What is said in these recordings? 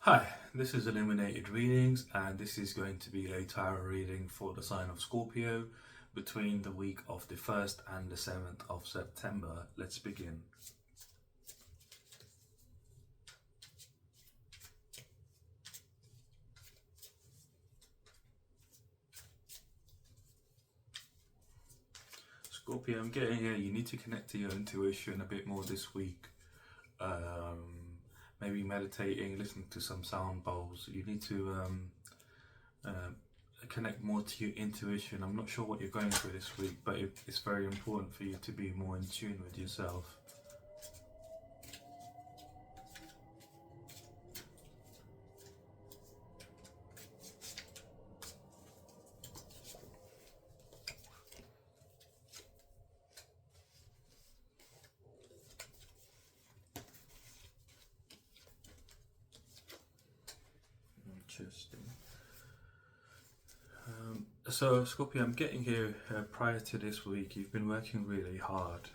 Hi, this is Illuminated Readings, and this is going to be a tarot reading for the sign of Scorpio between the week of the 1st and the 7th of September. Let's begin. Scorpio, I'm getting here. You need to connect to your intuition a bit more this week. Maybe meditating, listening to some sound bowls. You need to uh, connect more to your intuition. I'm not sure what you're going through this week, but it's very important for you to be more in tune with yourself. Interesting. So, Scorpio, I'm getting here prior to this week. You've been working really hard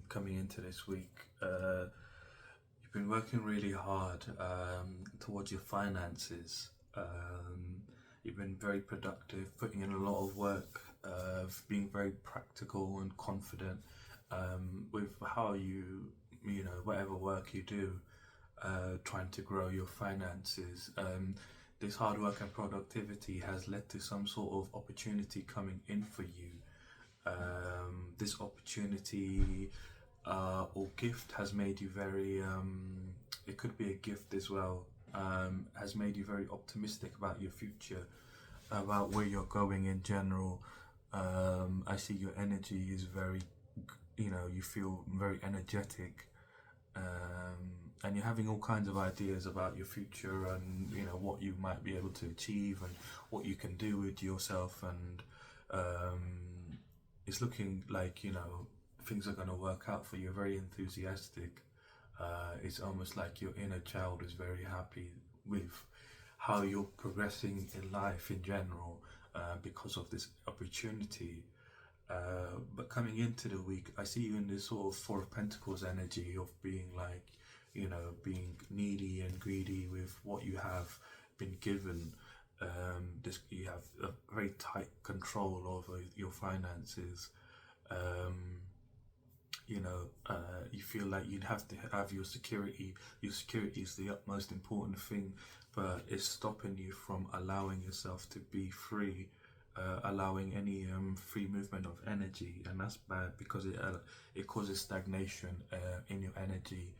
coming into this week. You've been working really hard towards your finances. You've been very productive, putting in a lot of work, being very practical and confident with how whatever work you do, trying to grow your finances. This hard work and productivity has led to some sort of opportunity coming in for you. This opportunity or gift has made you very, it could be a gift as well, has made you very optimistic about your future, about where you're going in general. I see your energy is very, you feel very energetic, and you're having all kinds of ideas about your future and what you might be able to achieve and what you can do with yourself, and it's looking like things are going to work out for you. You're very enthusiastic. It's almost like your inner child is very happy with how you're progressing in life in general because of this opportunity. But coming into the week, I see you in this sort of Four of Pentacles energy of being like, being needy and greedy with what you have been given. You have a very tight control over your finances. Um, you feel like you'd have to have your security. Your security is the utmost important thing, but it's stopping you from allowing yourself to be free, allowing any free movement of energy, and that's bad because it causes stagnation in your energy.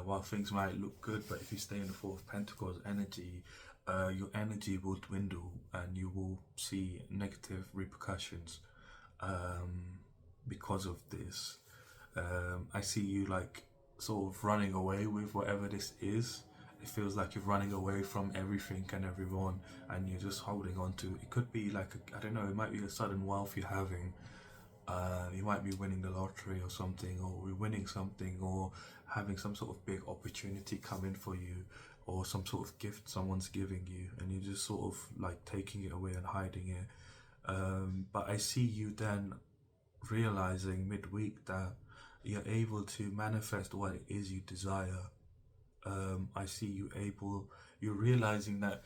While things might look good, but if you stay in the Four of Pentacles energy, your energy will dwindle and you will see negative repercussions because of this. I see you like sort of running away with whatever this is. It feels like you're running away from everything and everyone, and you're just holding on to. It could be like I don't know. It might be a sudden wealth you're having. You might be winning the lottery or something, or you're winning something, or having some sort of big opportunity come in for you, or some sort of gift someone's giving you, and you're just sort of like taking it away and hiding it. But I see you then realizing midweek that you're able to manifest what it is you desire. I see you're realizing that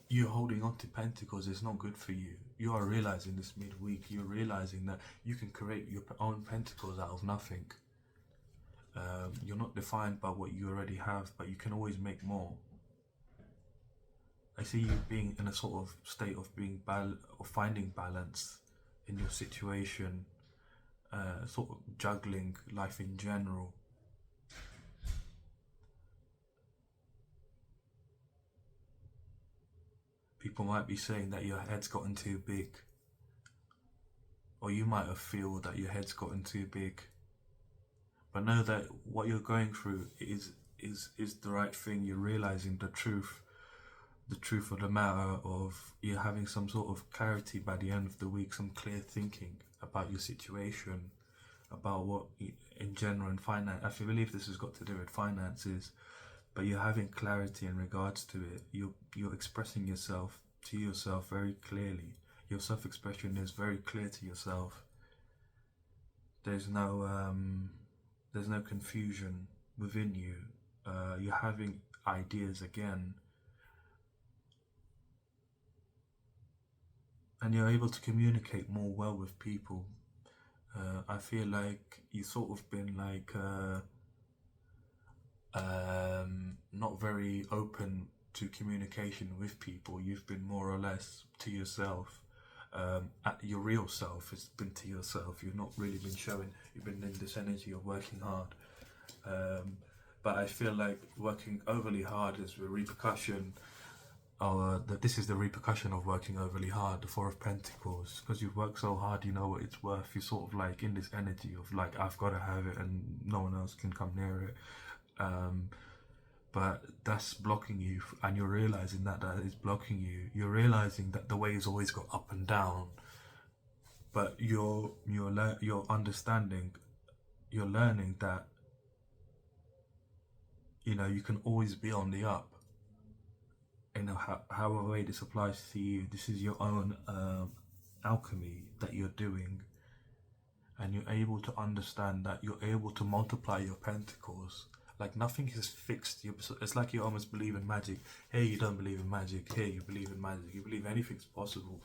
you holding on to pentacles is not good for you. You are realizing this midweek, you're realizing that you can create your own pentacles out of nothing. You're not defined by what you already have, but you can always make more. I see you being in a sort of state of being of finding balance in your situation, sort of juggling life in general. People might be saying that your head's gotten too big, or you might have feel that your head's gotten too big. But know that what you're going through is the right thing. You're realizing the truth of the matter, of you're having some sort of clarity by the end of the week, some clear thinking about your situation, about what in general in finance. I believe this has got to do with finances, but you're having clarity in regards to it. You're expressing yourself to yourself very clearly. Your self-expression is very clear to yourself. There's no there's no confusion within you. You're having ideas again, and you're able to communicate more well with people. I feel like you sort of been like not very open to communication with people. You've been more or less to yourself. At your real self has been to yourself. You've not really been showing. You've been in this energy of working hard. But I feel like working overly hard is the repercussion. That this is the repercussion of working overly hard. The Four of Pentacles, because you've worked so hard, you know what it's worth. You're sort of like in this energy of like, I've got to have it, and no one else can come near it. But that's blocking you, and you're realizing that is blocking you. You're realizing that the way has always got up and down, but you're understanding, you're learning that you can always be on the up. However way this applies to you, this is your own alchemy that you're doing, and you're able to understand that you're able to multiply your pentacles. Like nothing is fixed. It's like you almost believe in magic. Here you don't believe in magic. Here you believe in magic. You believe anything's possible,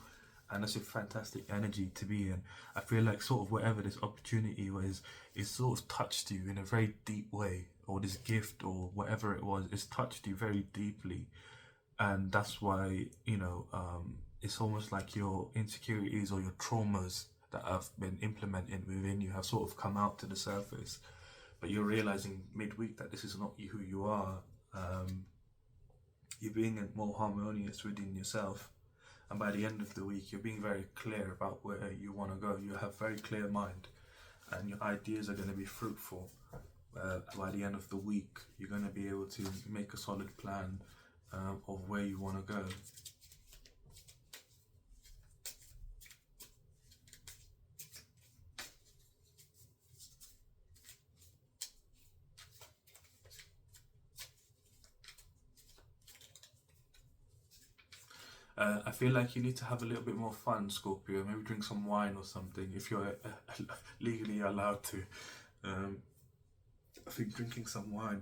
and that's a fantastic energy to be in. I feel like sort of whatever this opportunity was, it sort of touched you in a very deep way, or this gift or whatever it was, it's touched you very deeply, and that's why it's almost like your insecurities or your traumas that have been implemented within you have sort of come out to the surface. But you're realizing midweek that this is not who you are. You're being more harmonious within yourself, and by the end of the week you're being very clear about where you want to go. You have very clear mind, and your ideas are going to be fruitful. By the end of the week you're going to be able to make a solid plan of where you want to go. I feel like you need to have a little bit more fun, Scorpio. Maybe drink some wine or something if you're legally allowed to. I think drinking some wine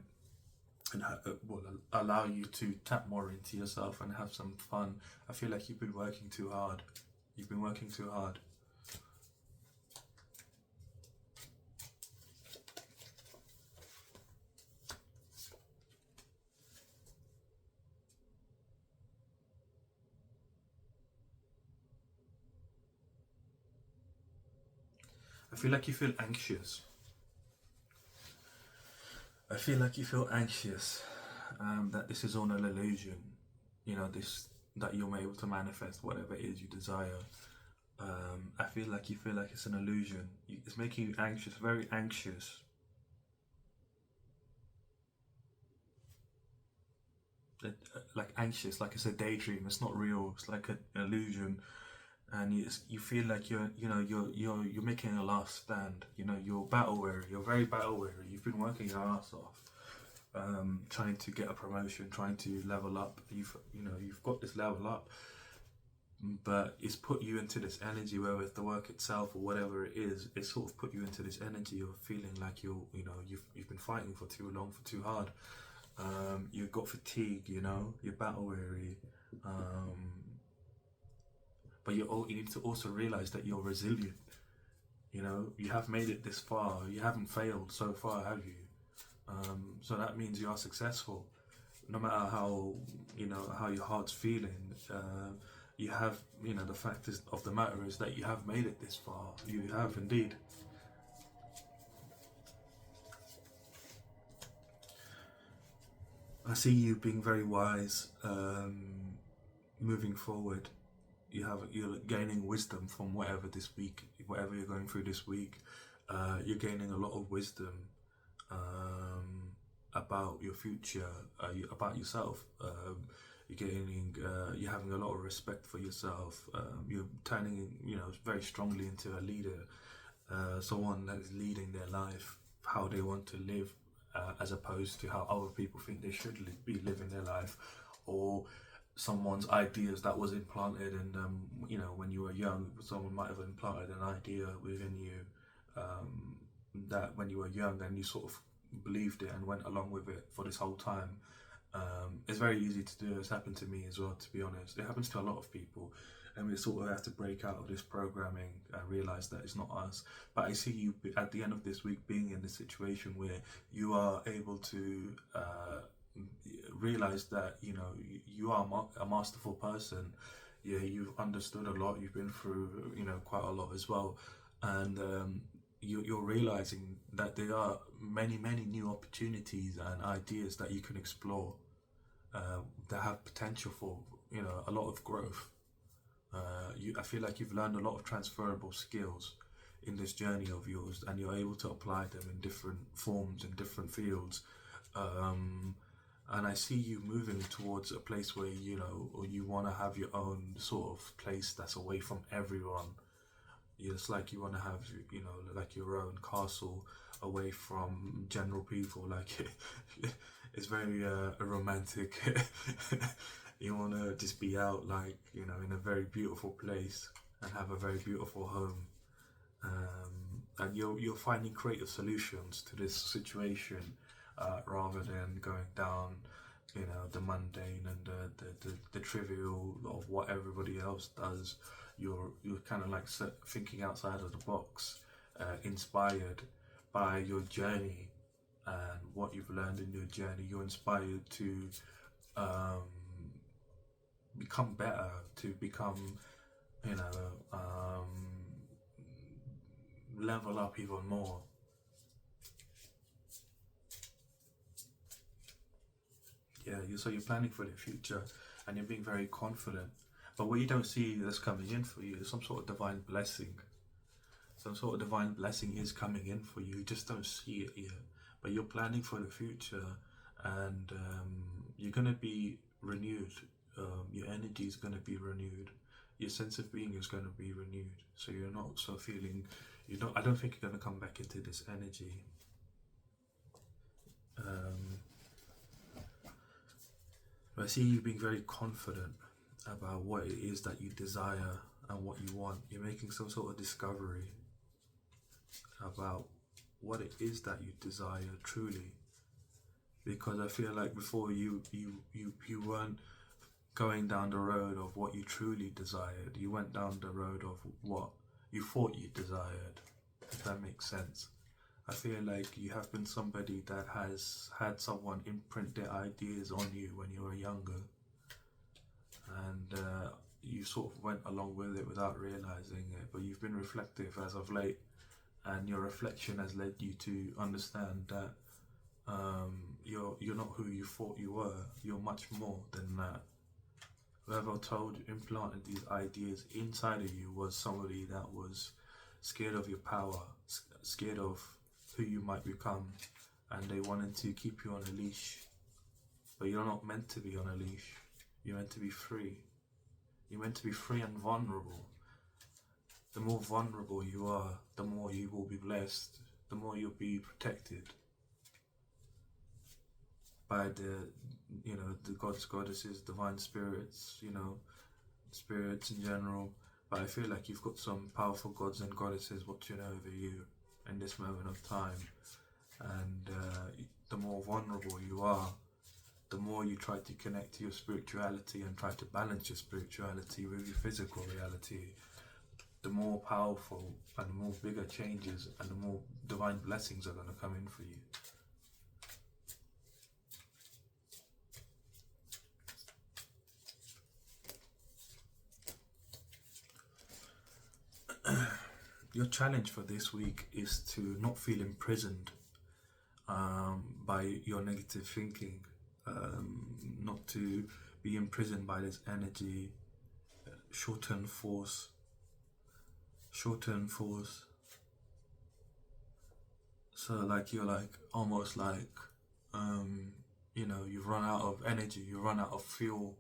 and will allow you to tap more into yourself and have some fun. I feel like you've been working too hard. You've been working too hard. I feel like you feel anxious. I feel like you feel anxious, that this is all an illusion. That you're able to manifest whatever it is you desire. I feel like you feel like it's an illusion. It's making you anxious, very anxious. Like anxious, like it's a daydream. It's not real. It's like an illusion, and you feel like you're making a last stand. You're battle weary. You're very battle weary. You've been working your ass off, trying to get a promotion, trying to level up. You've got this level up, but it's put you into this energy, whether it's the work itself or whatever it is. It's sort of put you into this energy of feeling like you've been fighting for too long, for too hard. You've got fatigue. You're battle weary. But you need to also realize that you're resilient. You have made it this far. You haven't failed so far, have you? So that means you are successful. No matter how your heart's feeling, you have, the fact of the matter is that you have made it this far. You have indeed. I see you being very wise, moving forward. You're gaining wisdom from whatever you're going through this week. You're gaining a lot of wisdom about your future, about yourself. You're having a lot of respect for yourself. You're turning, very strongly into a leader, someone that is leading their life, how they want to live, as opposed to how other people think they should be living their life, or someone's ideas that was implanted. And when you were young, someone might have implanted an idea within you, that when you were young, and you sort of believed it and went along with it for this whole time. It's very easy to do. It's happened to me as well, to be honest. It happens to a lot of people, and we sort of have to break out of this programming and realize that it's not us. But I see you at the end of this week being in this situation where you are able to realize that you are a masterful person. Yeah, you've understood a lot. You've been through quite a lot as well, and you're realizing that there are many new opportunities and ideas that you can explore that have potential for a lot of growth. I feel like you've learned a lot of transferable skills in this journey of yours, and you're able to apply them in different forms in different fields. And I see you moving towards a place where or you want to have your own sort of place that's away from everyone. It's like you want to have like your own castle away from general people. Like it's very romantic. You want to just be out, like in a very beautiful place and have a very beautiful home. And you're finding creative solutions to this situation, rather than going down the mundane and the trivial of what everybody else does. You're kind of like thinking outside of the box, inspired by your journey and what you've learned in your journey. You're inspired to become better, to become level up even more. Yeah, so you're planning for the future and you're being very confident. But what you don't see that's coming in for you is some sort of divine blessing. Some sort of divine blessing is coming in for you. You just don't see it yet. But you're planning for the future, and you're going to be renewed. Your energy is going to be renewed. Your sense of being is going to be renewed. So you're not so feeling, I don't think you're going to come back into this energy. I see you being very confident about what it is that you desire and what you want. You're making some sort of discovery about what it is that you desire truly. Because I feel like before you weren't going down the road of what you truly desired. You went down the road of what you thought you desired, if that makes sense. I feel like you have been somebody that has had someone imprint their ideas on you when you were younger, and you sort of went along with it without realizing it. But you've been reflective as of late, and your reflection has led you to understand that you're not who you thought you were. You're much more than that. Whoever implanted these ideas inside of you was somebody that was scared of your power, scared of who you might become, and they wanted to keep you on a leash. But you're not meant to be on a leash. You're meant to be free. You're meant to be free and vulnerable. The more vulnerable you are, the more you will be blessed, the more you'll be protected by the gods, goddesses, divine spirits, spirits in general. But I feel like you've got some powerful gods and goddesses watching over you in this moment of time. And the more vulnerable you are, the more you try to connect to your spirituality and try to balance your spirituality with your physical reality, the more powerful and the more bigger changes and the more divine blessings are going to come in for you. Your challenge for this week is to not feel imprisoned by your negative thinking, not to be imprisoned by this energy, short-term force. So like you're like almost like you've run out of energy, you run out of fuel.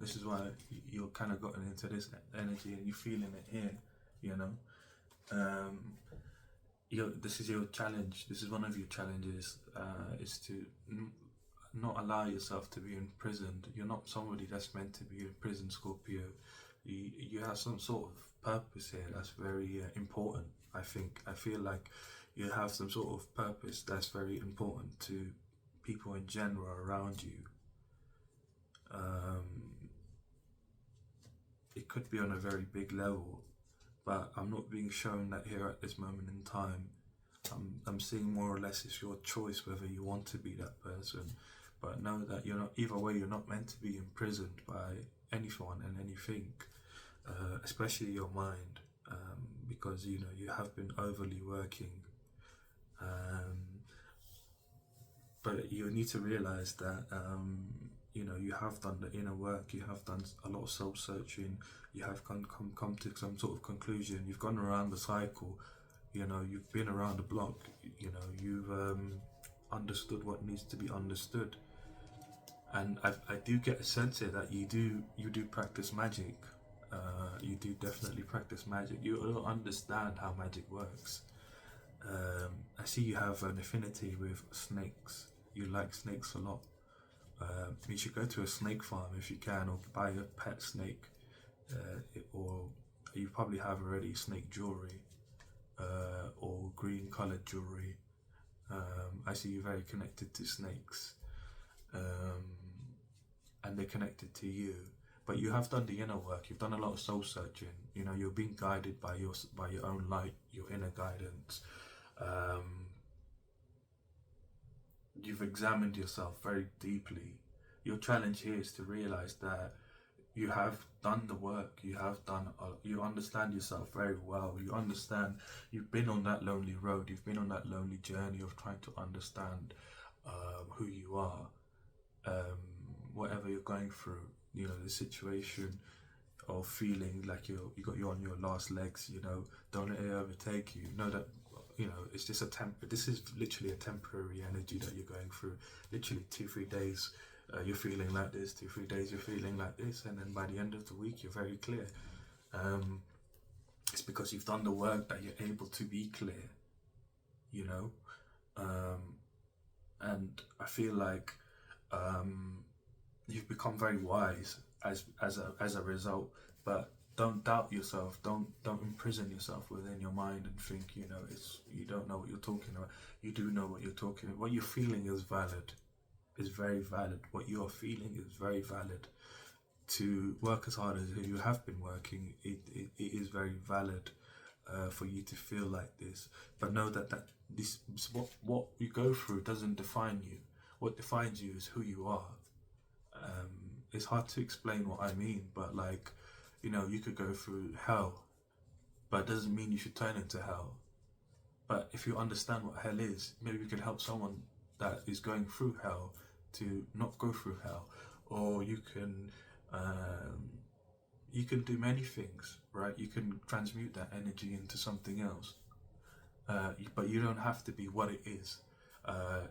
This is why you're kind of gotten into this energy and you're feeling it here. This is your challenge. This is one of your challenges, is to not allow yourself to be imprisoned. You're not somebody that's meant to be in prison, Scorpio. You have some sort of purpose here that's very important. I feel like you have some sort of purpose that's very important to people in general around you. Um, it could be on a very big level, but I'm not being shown that here at this moment in time. I'm seeing more or less it's your choice whether you want to be that person. But know that you're not, either way, you're not meant to be imprisoned by anyone and anything, especially your mind, because you know you have been overly working. Um, but you need to realize that you know you have done the inner work, you have done a lot of soul searching, you have come to some sort of conclusion, you've gone around the cycle, you know, you've been around the block, you know, you've understood what needs to be understood. And I do get a sense here that you do practice magic. You do definitely practice magic. You don't understand how magic works. I see you have an affinity with snakes. You like snakes a lot. You should go to a snake farm if you can, or buy a pet snake, or you probably have already snake jewelry, or green colored jewelry. I see you very connected to snakes, um, and they're connected to you. But you have done the inner work. You've done a lot of soul searching. You know, you're being guided by your own light, your inner guidance. Um, you've examined yourself very deeply. Your challenge here is to realize that you have done the work. You understand yourself very well. You understand. You've been on that lonely road. You've been on that lonely journey of trying to understand who you are, whatever you're going through. You know, the situation of feeling like you're on your last legs. You know, don't let it overtake you. Know that, you know, it's just this is literally a temporary energy that you're going through. Literally 2-3 days, you're feeling like this. 2-3 days you're feeling like this, and then by the end of the week you're very clear. It's because you've done the work that you're able to be clear, you know. And I feel like you've become very wise as a result. But don't doubt yourself. Don't imprison yourself within your mind and think, you know, it's, you don't know what you're talking about. You do know what you're talking about. What you're feeling is valid. Is very valid. What you are feeling is very valid. To work as hard as you have been working, it is very valid for you to feel like this. But know that this what you go through doesn't define you. What defines you is who you are. It's hard to explain what I mean, but like, you know, you could go through hell, but it doesn't mean you should turn into hell. But if you understand what hell is, maybe you could help someone that is going through hell to not go through hell. Or you can do many things, right? You can transmute that energy into something else, but you don't have to be what it is.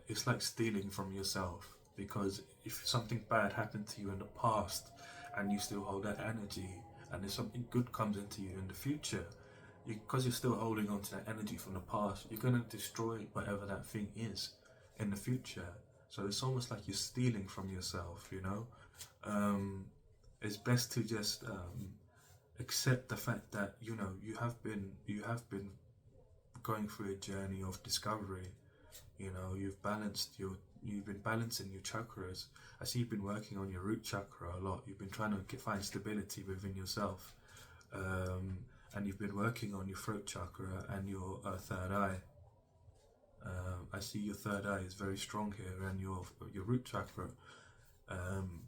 It's like stealing from yourself, because if something bad happened to you in the past and you still hold that energy, and if something good comes into you in the future, because you're still holding on to that energy from the past, you're going to destroy whatever that thing is in the future. So it's almost like you're stealing from yourself, you know. It's best to just accept the fact that, you know, you have been going through a journey of discovery. You know, you've been balancing your chakras. I see you've been working on your root chakra a lot. You've been trying to find stability within yourself, and you've been working on your throat chakra and your third eye. I see your third eye is very strong here, and your root chakra.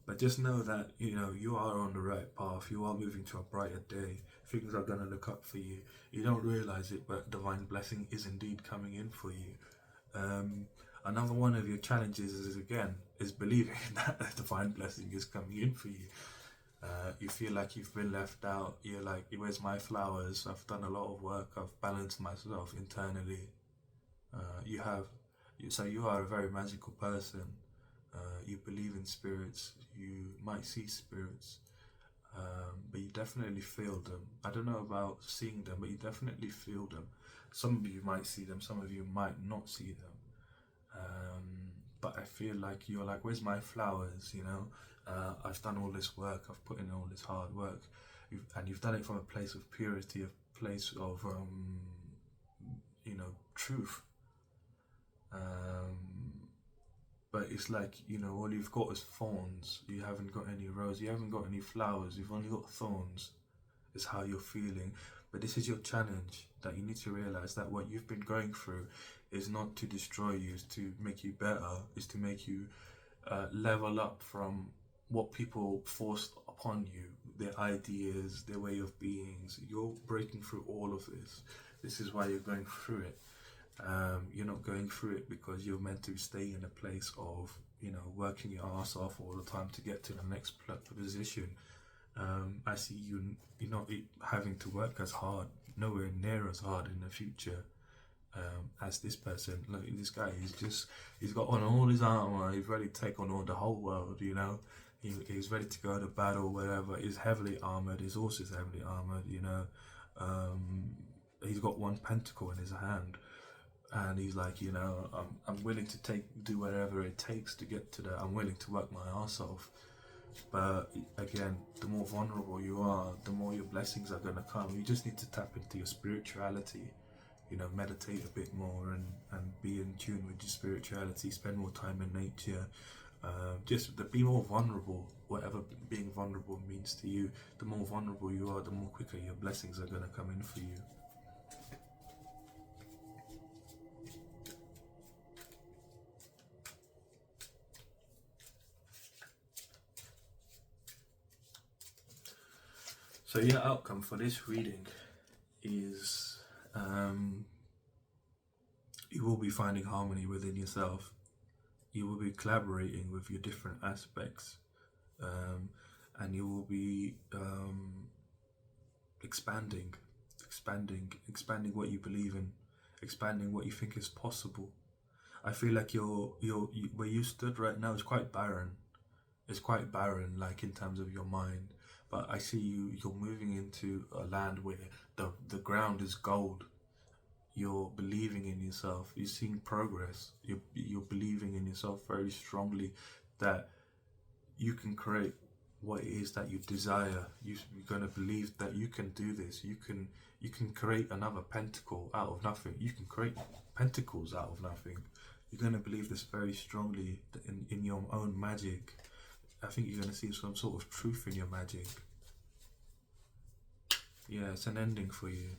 But just know that, you know, you are on the right path. You are moving to a brighter day. Things are going to look up for you. You don't realize it, but divine blessing is indeed coming in for you. Another one of your challenges is believing that a divine blessing is coming in for you. You feel like you've been left out. You're like, where's my flowers? I've done a lot of work. I've balanced myself internally. So you are a very magical person. You believe in spirits. You might see spirits, but you definitely feel them. I don't know about seeing them, but you definitely feel them. Some of you might see them, some of you might not see them. But I feel like you're like, where's my flowers? You know, I've done all this work. I've put in all this hard work, and you've done it from a place of purity, a place of you know, truth. but it's like, all you've got is thorns. You haven't got any roses, you haven't got any flowers, you've only got thorns, is how you're feeling. But this is your challenge, that you need to realize that what you've been going through is not to destroy you, is to make you better, is to make you level up from what people forced upon you, their ideas, their way of beings. You're breaking through all of this. This is why you're going through it. You're not going through it because you're meant to stay in a place of, working your ass off all the time to get to the next position. I see you're not having to work as hard, nowhere near as hard in the future as this person. Look, this guy, he's got on all his armor, he's ready to take on all the whole world, he's ready to go to battle, whatever. He's heavily armored, his horse is heavily armored, he's got one pentacle in his hand, and he's like, I'm willing to do whatever it takes to get to I'm willing to work my ass off. But again, the more vulnerable you are, the more your blessings are going to come. You just need to tap into your spirituality, meditate a bit more and be in tune with your spirituality, spend more time in nature, just be more vulnerable, whatever being vulnerable means to you. The more vulnerable you are, the more quicker your blessings are going to come in for you. So your outcome for this reading is you will be finding harmony within yourself. You will be collaborating with your different aspects, and you will be expanding what you believe in, expanding what you think is possible. I feel like you're where you stood right now is quite barren. It's quite barren, like in terms of your mind. But I see you're moving into a land where the ground is gold. You're believing in yourself. You're seeing progress. You're believing in yourself very strongly that you can create what it is that you desire. You're going to believe that you can do this. You can create another pentacle out of nothing. You can create pentacles out of nothing. You're going to believe this very strongly in your own magic. I think you're going to see some sort of truth in your magic. Yeah, it's an ending for you.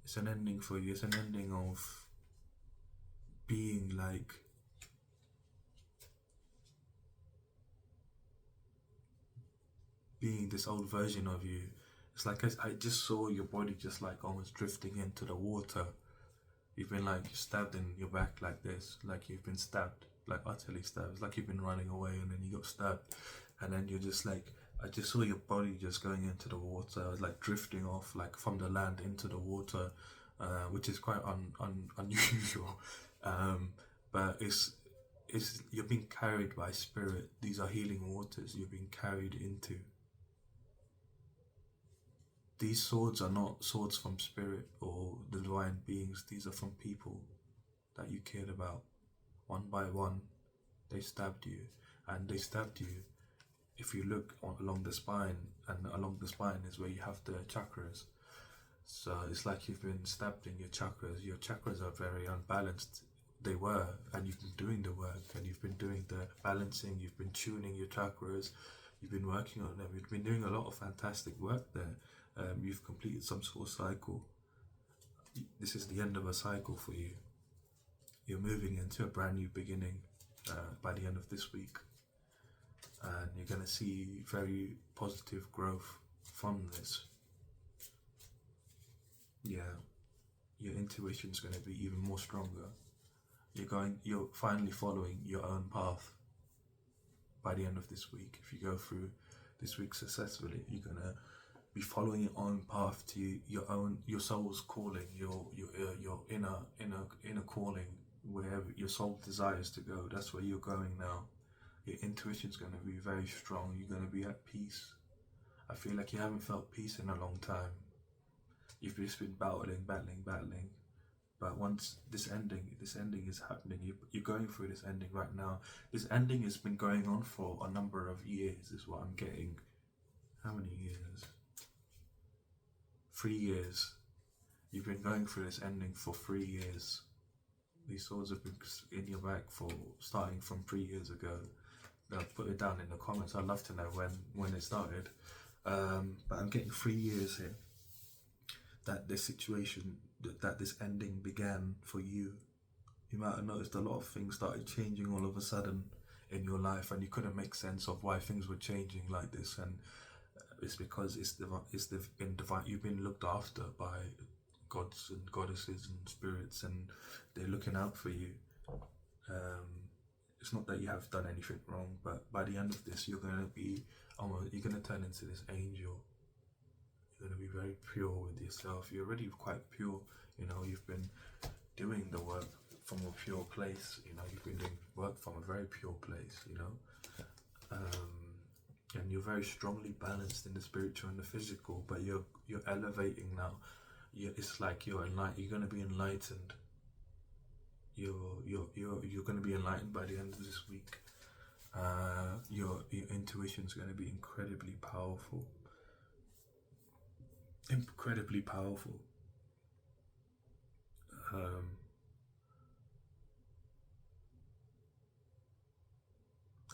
It's an ending for you. It's an ending of being like this old version of you. It's like I just saw your body just like almost drifting into the water. You've been like stabbed in your back like this, like you've been stabbed, like utterly stabbed. It's like you've been running away and then you got stabbed, and then you're just like, I just saw your body just going into the water, like drifting off, like from the land into the water, which is quite unusual. But it's you're being carried by spirit. These are healing waters you're being carried into. These swords are not swords from spirit or the divine beings. These are from people that you cared about. One by one, they stabbed you, and they stabbed you. If you look along the spine, and along the spine is where you have the chakras. So it's like you've been stabbed in your chakras. Your chakras are very unbalanced. They were, and you've been doing the work, and you've been doing the balancing, you've been tuning your chakras, you've been working on them, you've been doing a lot of fantastic work there. You've completed some sort of cycle. This is the end of a cycle for you. You're moving into a brand new beginning by the end of this week, and you're going to see very positive growth from this. Yeah, your intuition's going to be even more stronger. You're finally following your own path by the end of this week. If you go through this week successfully, you're going to be following your own path to your soul's calling, your inner calling, wherever your soul desires to go. That's where you're going now. Your intuition's going to be very strong. You're going to be at peace. I feel like you haven't felt peace in a long time. You've just been battling. But once this ending is happening, you're going through this ending right now. This ending has been going on for a number of years, is what I'm getting. How many years? 3 years. You've been going through this ending for 3 years. These swords have been in your back for starting from 3 years ago. Put it down in the comments. I'd love to know when it started. But I'm getting 3 years here that this situation, that this ending began for you. You might have noticed a lot of things started changing all of a sudden in your life, and you couldn't make sense of why things were changing like this. And it's because been divine. You've been looked after by gods and goddesses and spirits, and they're looking out for you. It's not that you have done anything wrong, but by the end of this, you're gonna turn into this angel. You're gonna be very pure with yourself. You're already quite pure. You've been doing the work from a pure place. You've been doing work from a very pure place. And you're very strongly balanced in the spiritual and the physical. But you're elevating now. It's like you're gonna be enlightened. You're going to be enlightened by the end of this week. Your intuition is going to be incredibly powerful. Incredibly powerful.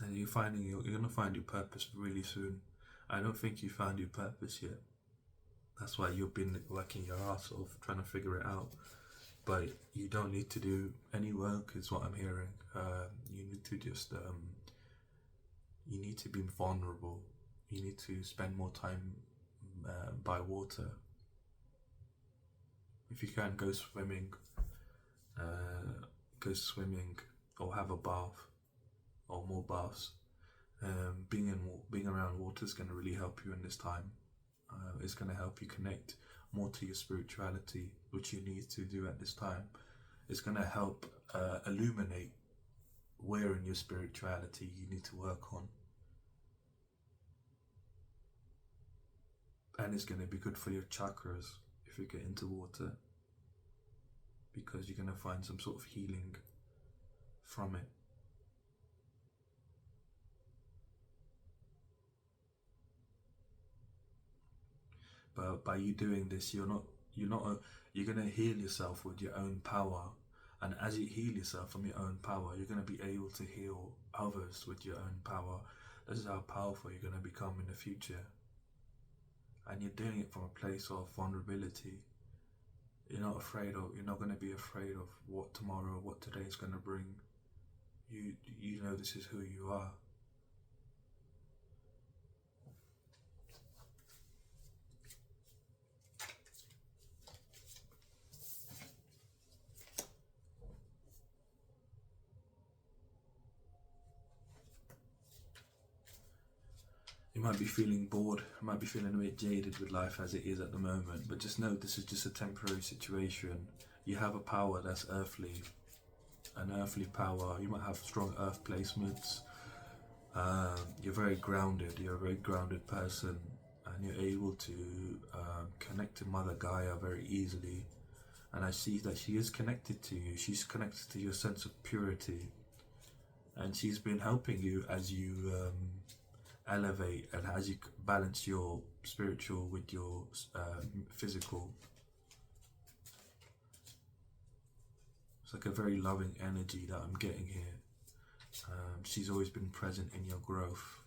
And you're going to find your purpose really soon. I don't think you found your purpose yet. That's why you've been working your ass off trying to figure it out. But you don't need to do any work, is what I'm hearing. You need to just, you need to be vulnerable. You need to spend more time by water. If you can, go swimming, or have a bath, or more baths. Being around water is going to really help you in this time. It's going to help you connect more to your spirituality, which you need to do at this time. It's going to help illuminate where in your spirituality you need to work on. And it's going to be good for your chakras if you get into water, because you're going to find some sort of healing from it. But by you doing this, you're going to heal yourself with your own power. And as you heal yourself from your own power, you're going to be able to heal others with your own power. This is how powerful you're going to become in the future. And you're doing it from a place of vulnerability. You're not going to be afraid of what today is going to bring. You know this is who you are. You might be feeling bored, you might be feeling a bit jaded with life as it is at the moment, but just know this is just a temporary situation. You have a power that's earthly, an earthly power. You might have strong earth placements. You're very grounded, you're a very grounded person, and you're able to connect to Mother Gaia very easily. And I see that she is connected to you. She's connected to your sense of purity, and she's been helping you as you elevate and as you balance your spiritual with your physical. It's like a very loving energy that I'm getting here. She's always been present in your growth.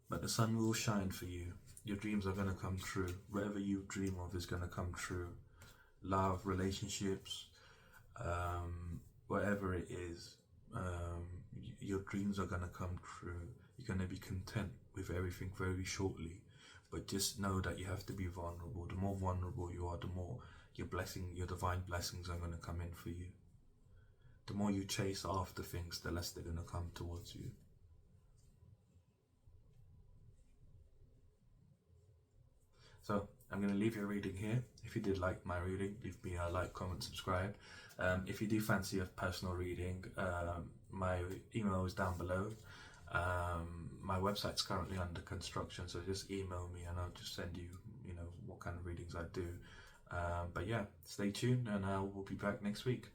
But the sun will shine for you. Your dreams are going to come true. Whatever you dream of is going to come true. Love, relationships, whatever it is, your dreams are going to come true. You're going to be content with everything very shortly. But just know that you have to be vulnerable. The more vulnerable you are, the more your divine blessings are going to come in for you. The more you chase after things, the less they're going to come towards you. So I'm going to leave your reading here. If you did like my reading, leave me a like, comment, subscribe. If you do fancy a personal reading, my email is down below. My website's currently under construction, so just email me and I'll just send you, what kind of readings I do. But yeah, stay tuned and I will be back next week.